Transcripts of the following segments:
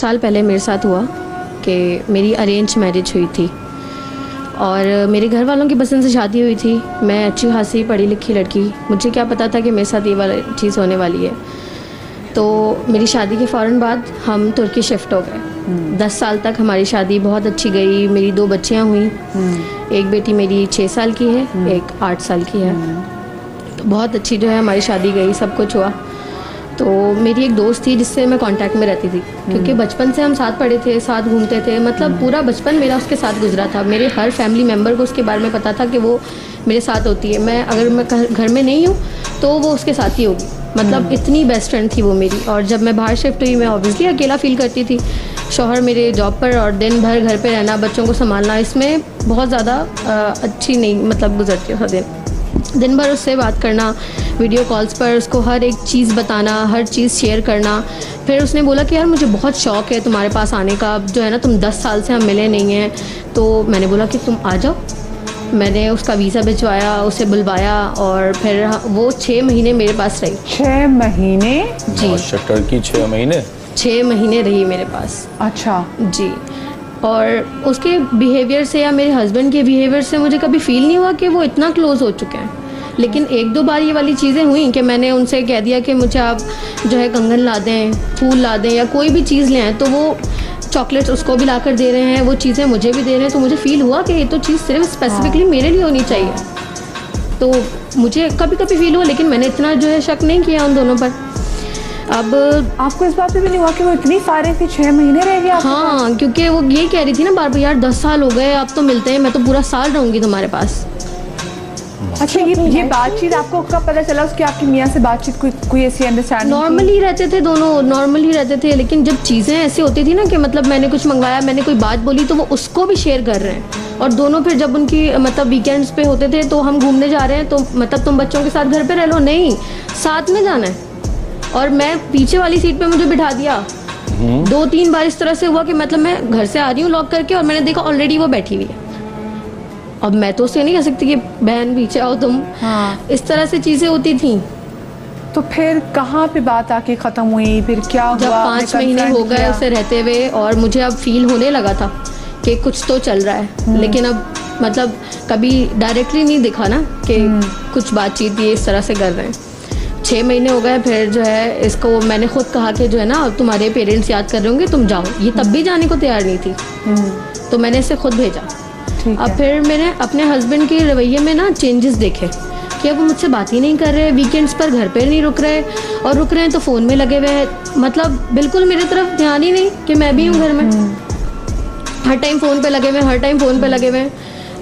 साल पहले मेरे साथ हुआ कि मेरी अरेंज मैरिज हुई थी और मेरे घर वालों की पसंद से शादी हुई थी। मैं अच्छी खासी पढ़ी लिखी लड़की, मुझे क्या पता था कि मेरे साथ ये वाली चीज़ होने वाली है। तो मेरी शादी के फ़ौरन बाद हम तुर्की शिफ्ट हो गए। 10 साल तक हमारी शादी बहुत अच्छी गई। मेरी 2 बच्चियाँ हुई, एक बेटी मेरी 6 साल की है, एक 8 साल की है। तो बहुत अच्छी जो है हमारी शादी गई, सब कुछ हुआ। तो मेरी एक दोस्त थी जिससे मैं कांटेक्ट में रहती थी, क्योंकि बचपन से हम साथ पढ़े थे, साथ घूमते थे, मतलब पूरा बचपन मेरा उसके साथ गुजरा था। मेरे हर फैमिली मेम्बर को उसके बारे में पता था कि वो मेरे साथ होती है। मैं अगर मैं घर में नहीं हूँ तो वो उसके साथ ही होगी, मतलब इतनी बेस्ट फ्रेंड थी वो मेरी। और जब मैं बाहर शिफ्ट हुई, मैं ऑब्वियसली अकेला फील करती थी। शौहर मेरे जॉब पर और दिन भर घर पे रहना, बच्चों को संभालना, इसमें बहुत ज़्यादा अच्छी नहीं मतलब गुजरती है दिन भर उससे बात करना, वीडियो कॉल्स पर उसको हर एक चीज़ बताना, हर चीज़ शेयर करना। फिर उसने बोला कि यार मुझे बहुत शौक़ है तुम्हारे पास आने का, जो है ना तुम 10 साल से हम मिले नहीं हैं। तो मैंने बोला कि तुम आ जाओ। मैंने उसका वीज़ा भिजवाया, उसे बुलवाया और फिर वो 6 महीने मेरे पास रही। 6 महीने? जी, टर्की 6 महीने 6 महीने रही मेरे पास। अच्छा जी। और उसके बिहेवियर से या मेरे हस्बैंड के बिहेवियर से मुझे कभी फील नहीं हुआ कि वो इतना क्लोज़ हो चुके हैं। लेकिन 1-2 बार ये वाली चीज़ें हुई कि मैंने उनसे कह दिया कि मुझे आप जो है कंगन ला दें, फूल ला दें या कोई भी चीज़ ले आएँ, तो वो चॉकलेट्स उसको भी ला कर दे रहे हैं, वो चीज़ें मुझे भी दे रहे हैं। तो मुझे फ़ील हुआ कि ये तो चीज़ सिर्फ स्पेसिफिकली मेरे लिए होनी चाहिए। तो मुझे कभी कभी फ़ील हुआ, लेकिन मैंने इतना जो है शक नहीं किया उन दोनों पर। अब आपको इस बात पे भी नहीं हुआ कि वो इतनी फारिग थी, 6 महीने रह गया? हाँ, क्योंकि वो यही कह रही थी ना बार बार, यार 10 साल हो गए, अब तो मिलते हैं, मैं तो पूरा साल रहूँगी तुम्हारे पास। अच्छा, ये बातचीत आपको कब पता चला उसकी, आपकी मियाँ से बातचीत कोई ऐसी अंडरस्टैंडिंग? नॉर्मली रहते थे दोनों, नॉर्मली रहते थे, लेकिन जब चीज़ें ऐसी होती थी ना कि मतलब मैंने कुछ मंगवाया, मैंने कोई बात बोली, तो वो उसको भी शेयर कर रहे हैं। और दोनों फिर जब उनकी मतलब वीकेंड्स पे होते थे तो हम घूमने जा रहे हैं, तो मतलब तुम बच्चों के साथ घर पे रह लो, नहीं साथ में जाना है। और मैं पीछे वाली सीट पे मुझे बिठा दिया। 2-3 बार इस तरह से हुआ कि मतलब मैं घर से आ रही हूँ लॉक करके और मैंने देखा ऑलरेडी वो बैठी हुई है। अब मैं तो उससे नहीं कह सकती कि बहन पीछे आओ तुम। हाँ। इस तरह से चीज़ें होती थी। तो फिर कहाँ पे बात आके ख़त्म हुई, फिर क्या हुआ? जब 5 महीने हो गए उसे रहते हुए और मुझे अब फील होने लगा था कि कुछ तो चल रहा है, लेकिन अब मतलब कभी डायरेक्टली नहीं दिखा ना कि कुछ बातचीत ये इस तरह से कर रहे हैं। 6 महीने हो गए, फिर जो है इसको मैंने खुद कहा कि जो है ना अब तुम्हारे पेरेंट्स याद कर रहे होंगे, तुम जाओ। ये तब भी जाने को तैयार नहीं थी, तो मैंने इसे खुद भेजा। अब फिर मैंने अपने हस्बैंड के रवैये में ना चेंजेस देखे कि अब वो मुझसे बात ही नहीं कर रहे, वीकेंड्स पर घर पे नहीं रुक रहे, और रुक रहे हैं तो फ़ोन में लगे हुए हैं, मतलब बिल्कुल मेरी तरफ ध्यान ही नहीं कि मैं भी हूँ घर में। हर टाइम फ़ोन पे लगे हुए, हर टाइम फ़ोन पे लगे हुए हैं।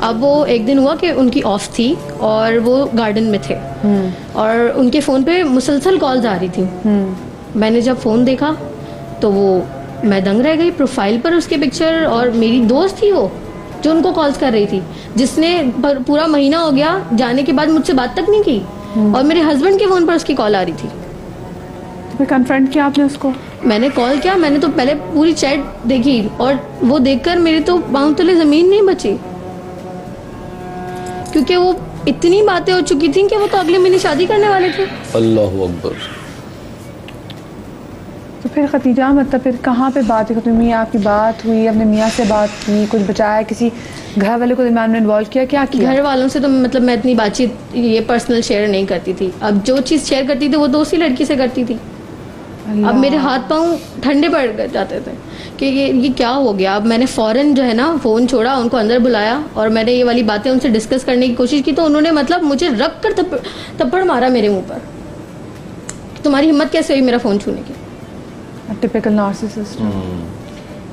अब वो एक दिन हुआ कि उनकी ऑफ थी और वो गार्डन में थे और उनके फ़ोन पे मुसलसल कॉल्स आ रही थी। मैंने जब फ़ोन देखा तो वो मैं दंग रह गई। प्रोफाइल पर उसके पिक्चर, और मेरी दोस्त थी वो जो उनको कॉल्स कर रही थी, जिसने पूरा महीना हो गया जाने के बाद मुझसे बात तक नहीं की, और मेरे हस्बैंड के फ़ोन पर उसकी कॉल आ रही थी। तो फिर कन्फ्रंट किया आपने उसको? मैंने कॉल किया, मैंने तो पहले पूरी चैट देखी और वो देखकर मेरी तो पाँव तले ज़मीन नहीं बची, क्योंकि वो इतनी बातें हो चुकी थी कि वो तो अगले महीने शादी करने वाले थे। अल्लाहु अकबर। तो फिर खतीजा मतलब फिर कहाँ पे बात हुई? मियाँ आपकी बात हुई, अपने मियाँ से बात की, कुछ बचाया, किसी घर वाले को दरम्यान में इन्वॉल्व किया, क्या किया? घर वालों से तो मतलब मैं इतनी बातचीत ये पर्सनल शेयर नहीं करती थी। अब जो चीज़ शेयर करती थी वो दूसरी लड़की से करती थी। अब मेरे हाथ पाँव ठंडे पड़ जाते थे कि ये क्या हो गया। अब मैंने फ़ौरन जो है ना फ़ोन छोड़ा, उनको अंदर बुलाया और मैंने ये वाली बातें उनसे डिस्कस करने की कोशिश की, तो उन्होंने मतलब मुझे रख कर थप्पड़ मारा मेरे मुंह पर। तुम्हारी हिम्मत कैसे हुई मेरा फ़ोन छूने की? Typical narcissist.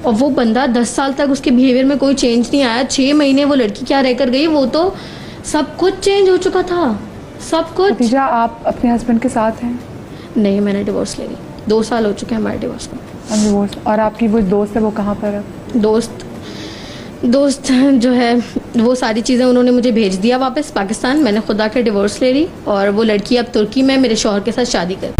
और वो बंदा 10 साल तक उसके बिहेवियर में कोई चेंज नहीं आया। 6 महीने वो लड़की क्या रहकर गई, वो तो सब कुछ चेंज हो चुका था, सब कुछ। खतीजा, आप अपने हस्बैंड के साथ हैं? नहीं, मैंने डिवोर्स ले ली। 2 साल हो चुके हैं हमारे डिवोर्स को। डिवोर्स। और आपकी वो दोस्त है, वो कहाँ पर है? दोस्त जो है वो सारी चीज़ें उन्होंने मुझे भेज दिया वापस पाकिस्तान। मैंने खुद आकर डिवोर्स ले ली और वो लड़की अब तुर्की में मेरे शौहर के साथ शादी कर